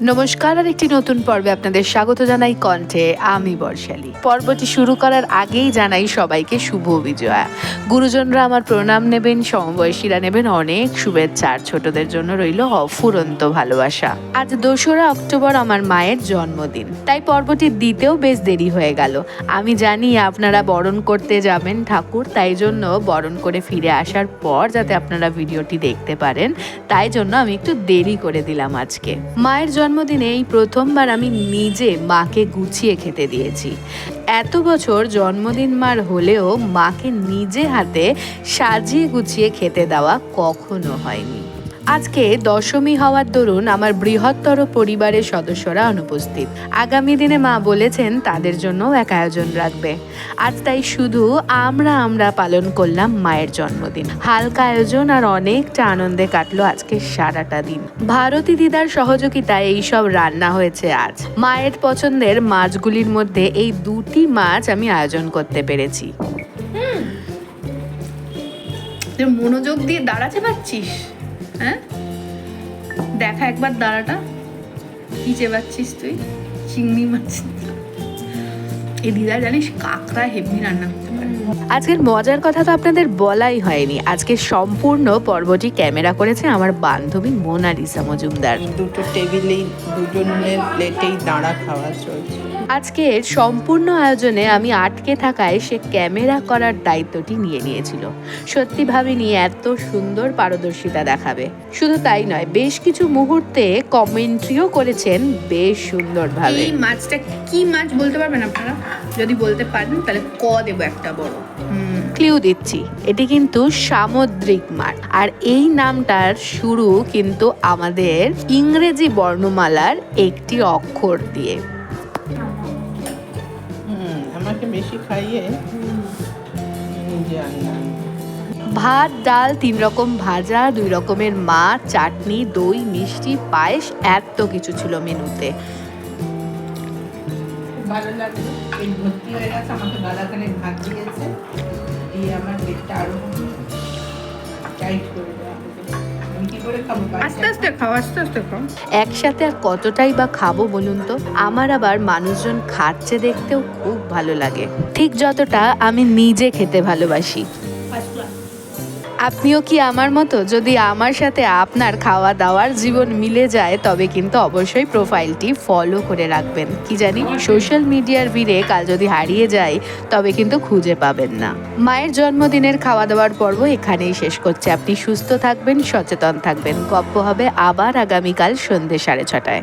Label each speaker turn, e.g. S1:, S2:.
S1: নমস্কার, আর একটি নতুন পর্বে আপনাদের স্বাগত জানাই। কণ্ঠে আমি বর্ষালী। পর্বটি শুরু করার আগেই জানাই সবাইকে শুভ বিজয়া। গুরুজনরা আমার প্রণাম নেবেন, সমবয়সীরা নেবেন অনেক শুভেচ্ছা, আর ছোটদের জন্য রইল অফুরন্ত ভালোবাসা। আজ 2রা অক্টোবর আমার মায়ের জন্মদিন, তাই পর্বটি দিতেও বেশ দেরি হয়ে গেল। আমি জানি আপনারা বরণ করতে যাবেন ঠাকুর, তাই জন্য বরণ করে ফিরে আসার পর যাতে আপনারা ভিডিওটি দেখতে পারেন, তাই জন্য আমি একটু দেরি করে দিলাম আজকে। মায়ের জন্মদিনে এই প্রথমবার আমি নিজে মাকে গুছিয়ে খেতে দিয়েছি। এত বছর জন্মদিন মার হলেও মাকে নিজে হাতে সাজিয়ে গুছিয়ে খেতে দেওয়া কখনো হয়নি। আজকে দশমী হওয়ার দরুন আমার বৃহত্তর পরিবারের সদস্যরা অনুপস্থিত। আগামী দিনে মা বলেছেন তাদের জন্যও এক আয়োজন রাখবে। আজ তাই শুধু আমরা পালন করলাম মায়ের জন্মদিন। হালকা আয়োজন আর অনেকটা আনন্দে কাটলো আজকে সারাটা দিন। ভারতী দিদার সহযোগিতায় এইসব রান্না হয়েছে আজ। মায়ের পছন্দের মাছগুলির মধ্যে এই 2টি মাছ আমি আয়োজন করতে পেরেছি।
S2: মনোযোগ দিয়ে দাঁড়াতে পারছিস? হ্যাঁ, দেখা একবার দাঁড়াটা। কি চেবাচ্ছিস তুই? চিংড়ি মাছ। এই দিদা জানিস কাঁকড়া হেভি রান্না করতে পারে।
S1: আজকের মজার কথা তো আপনাদের বলাই হয়নি। আজকে সম্পূর্ণ পর্বটি ক্যামেরা করেছে আমার বান্ধবী মোনালিসা মজুমদার।
S3: দুটো টেবিলেই দুজনের প্লেটেই দাঁড়া খাওয়া চলছে।
S1: আজকের সম্পূর্ণ আয়োজনে আমি আটকে থাকায় সে ক্যামেরা করার দায়িত্বটি নিয়ে নিয়েছিল। সত্যি ভাবিনি এত সুন্দর পারদর্শিতা দেখাবে। শুধু তাই নয়, বেশ কিছু মুহূর্তে কমেন্ট্রিও করেছেন বেশ সুন্দরভাবে।
S2: এই মাছটা কি মাছ বলতে পারবেন আপনারা? যদি বলতে পারেন তাহলে দেবো একটা বড়।
S1: ক্লিউ দিচ্ছি, এটি কিন্তু সামুদ্রিক মাছ, আর এই নামটার শুরু কিন্তু আমাদের ইংরেজি বর্ণমালার একটি অক্ষর দিয়ে।
S3: আমাকে বেশি খাইয়ে নিজে আনলাম।
S1: ভাত, ডাল, 3 রকম ভাজা, 2 রকমের মাছ, চাটনি, দই, মিষ্টি, পায়েস, এত কিছু ছিল মেনুতে।
S3: ভালো লাগলো, পেট ভর্তি হয়ে গেছে। আমাকে গালাখানে ভাত দিয়েছে, দিয়ে আমার পেটটা আরো টাইট করে দেওয়া। আমি কি করে খাবো?
S2: আস্তে আস্তে খাও, আস্তে আস্তে খাও।
S1: একসাথে আর কতটাই বা খাবো বলুন তো? আমার আবার মানুষজন খাচ্ছে দেখতেও খুব ভালো লাগে, ঠিক যতটা আমি নিজে খেতে ভালোবাসি। আপনিও কি আমার মতো? যদি আমার সাথে আপনার খাওয়া দাওয়ার জীবন মিলে যায় তবে কিন্তু অবশ্যই প্রোফাইলটি ফলো করে রাখবেন। কি জানি সোশ্যাল মিডিয়ার ভিড়ে কাল যদি হারিয়ে যায় তবে কিন্তু খুঁজে পাবেন না। মায়ের জন্মদিনের খাওয়া দাওয়ার পর্ব এখানেই শেষ করছে। আপনি সুস্থ থাকবেন, সচেতন থাকবেন। গপ্প হবে আবার আগামীকাল সন্ধ্যে 6:30টায়।